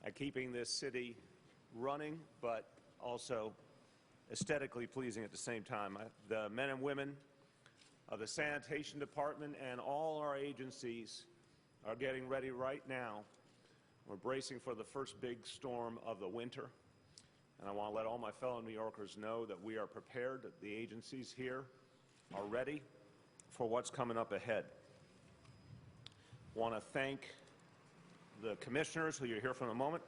at keeping this city running, but also aesthetically pleasing at the same time. The men and women of the Sanitation Department and all our agencies are getting ready right now. We're bracing for the first big storm of the winter. And I want to let all my fellow New Yorkers know that we are prepared, that the agencies here are ready for what's coming up ahead. I want to thank the commissioners, who you'll hear from in a moment.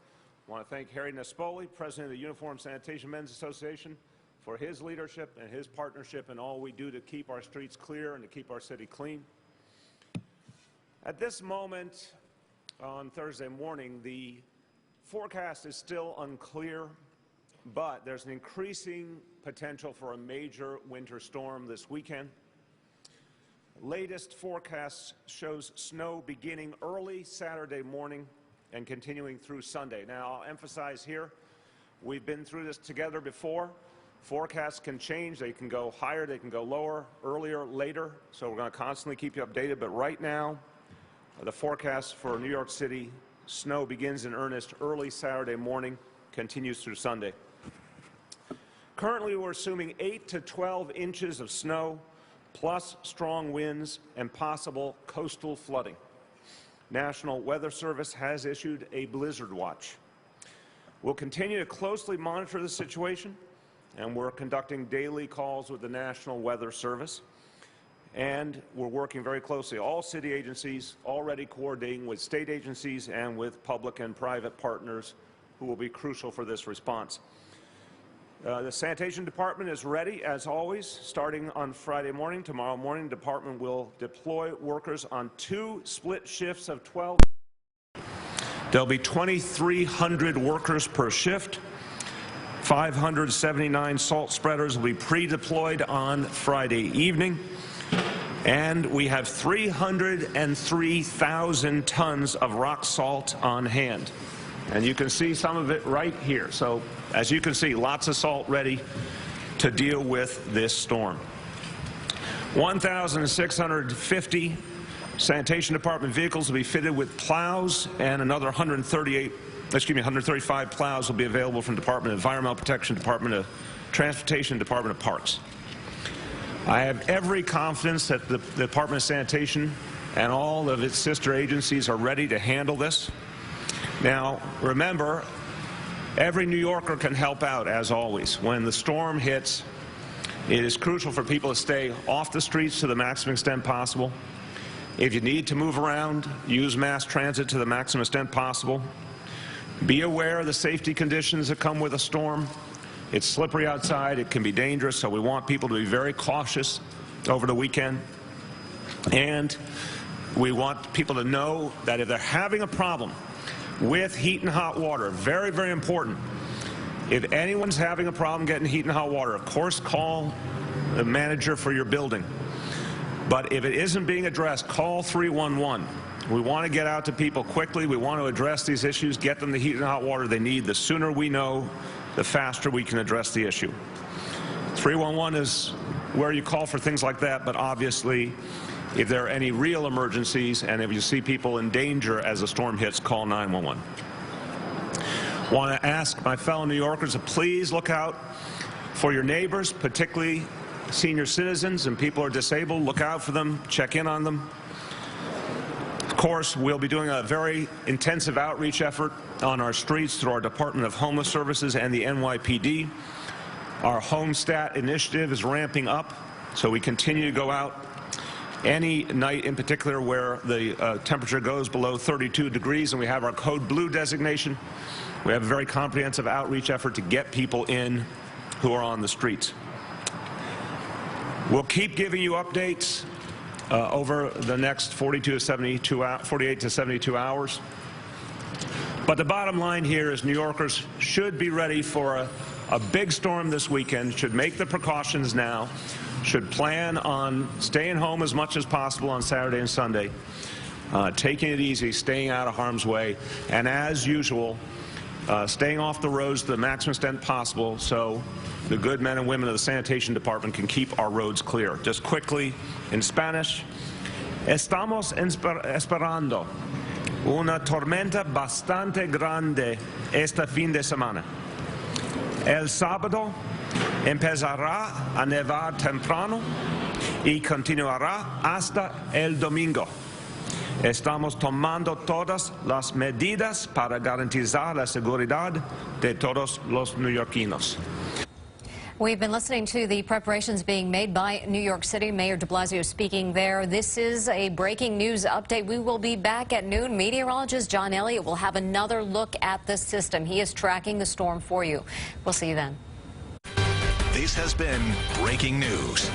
I want to thank Harry Nespoli, President of the Uniform Sanitation Men's Association, for his leadership and his partnership in all we do to keep our streets clear and to keep our city clean. At this moment, on Thursday morning, the forecast is still unclear, but there's an increasing potential for a major winter storm this weekend. Latest forecast shows snow beginning early Saturday morning and continuing through Sunday. Now, I'll emphasize here, we've been through this together before. Forecasts can change. They can go higher, they can go lower, earlier, later. So we're going to constantly keep you updated. But right now, the forecast for New York City, snow begins in earnest early Saturday morning, continues through Sunday. Currently, we're assuming 8 to 12 inches of snow, plus strong winds and possible coastal flooding. National Weather Service has issued a blizzard watch. We'll continue to closely monitor the situation, and we're conducting daily calls with the National Weather Service. And we're working very closely, all city agencies already coordinating with state agencies and with public and private partners who will be crucial for this response. The Sanitation Department is ready, as always, starting on Friday morning. Tomorrow morning, the department will deploy workers on 2 split shifts of 12. There'll be 2,300 workers per shift. 579 salt spreaders will be pre-deployed on Friday evening. And we have 303,000 tons of rock salt on hand. And you can see some of it right here. So, as you can see, lots of salt ready to deal with this storm. 1,650 Sanitation Department vehicles will be fitted with plows, and another 135 plows will be available from Department of Environmental Protection, Department of Transportation, Department of Parks. I have every confidence that the Department of Sanitation and all of its sister agencies are ready to handle this. Now, remember, every New Yorker can help out, as always. When the storm hits, it is crucial for people to stay off the streets to the maximum extent possible. If you need to move around, use mass transit to the maximum extent possible. Be aware of the safety conditions that come with a storm. It's slippery outside. It can be dangerous, so we want people to be very cautious over the weekend. And we want people to know that if they're having a problem with heat and hot water, very, very important, if anyone's having a problem getting heat and hot water, of course, call the manager for your building. But if it isn't being addressed, call 311. We want to get out to people quickly. We want to address these issues, get them the heat and hot water they need. The sooner we know, the faster we can address the issue. 311 is where you call for things like that, but obviously, if there are any real emergencies and if you see people in danger as a storm hits, call 911. I want to ask my fellow New Yorkers to please look out for your neighbors, particularly senior citizens and people who are disabled. Look out for them, check in on them. Of course, we'll be doing a very intensive outreach effort on our streets through our Department of Homeless Services and the NYPD. Our Homestat initiative is ramping up, so we continue to go out any night in particular where the temperature goes below 32 degrees and we have our Code Blue designation. We have a very comprehensive outreach effort to get people in who are on the streets. We'll keep giving you updates over the next 48 to 72 hours. But the bottom line here is New Yorkers should be ready for a big storm this weekend, should make the precautions now, should plan on staying home as much as possible on Saturday and Sunday, taking it easy, staying out of harm's way, and as usual, staying off the roads to the maximum extent possible so the good men and women of the Sanitation Department can keep our roads clear. Just quickly, in Spanish, estamos esperando una tormenta bastante grande este fin de semana. El sábado empezará a nevar temprano y continuará hasta el domingo. Estamos tomando todas las medidas para garantizar la seguridad de todos los neoyorquinos. We've been listening to the preparations being made by New York City. Mayor de Blasio speaking there. This is a breaking news update. We will be back at noon. Meteorologist John Elliott will have another look at the system. He is tracking the storm for you. We'll see you then. This has been breaking news.